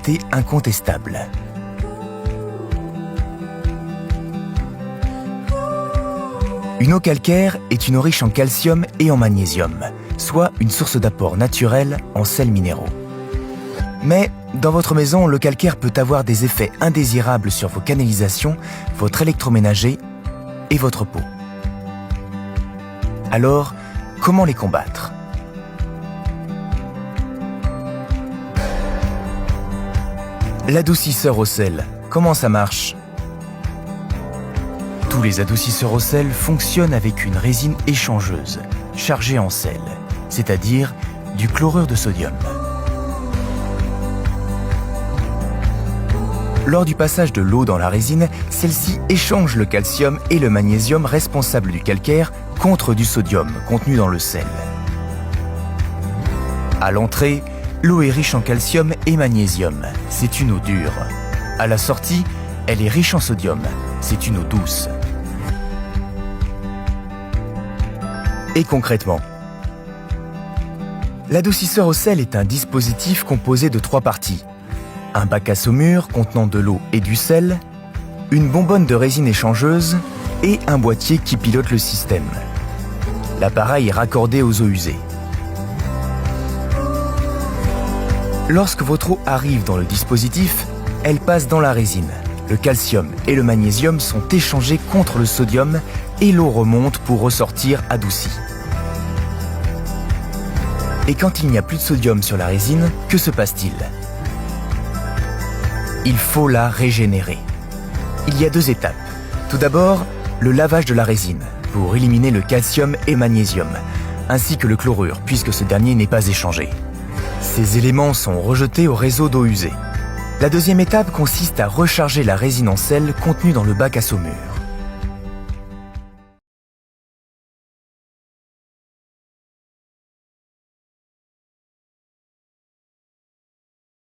propriétés incontestables. Une eau calcaire est une eau riche en calcium et en magnésium, soit une source d'apport naturel en sels minéraux. Mais dans votre maison, le calcaire peut avoir des effets indésirables sur vos canalisations, votre électroménager et votre peau. Alors, comment les combattre ? L'adoucisseur au sel, comment ça marche ? Tous les adoucisseurs au sel fonctionnent avec une résine échangeuse, chargée en sel, c'est-à-dire du chlorure de sodium. Lors du passage de l'eau dans la résine, celle-ci échange le calcium et le magnésium responsables du calcaire contre du sodium contenu dans le sel. À l'entrée, l'eau est riche en calcium et magnésium, c'est une eau dure. À la sortie, elle est riche en sodium, c'est une eau douce. Et concrètement, l'adoucisseur au sel est un dispositif composé de 3 parties. Un bac à saumure contenant de l'eau et du sel, une bonbonne de résine échangeuse et un boîtier qui pilote le système. L'appareil est raccordé aux eaux usées. Lorsque votre eau arrive dans le dispositif, elle passe dans la résine. Le calcium et le magnésium sont échangés contre le sodium et l'eau remonte pour ressortir adoucie. Et quand il n'y a plus de sodium sur la résine, que se passe-t-il ? Il faut la régénérer. Il y a 2 étapes. Tout d'abord, le lavage de la résine, pour éliminer le calcium et magnésium, ainsi que le chlorure, puisque ce dernier n'est pas échangé. Ces éléments sont rejetés au réseau d'eau usée. La 2e étape consiste à recharger la résine en sel contenue dans le bac à saumure.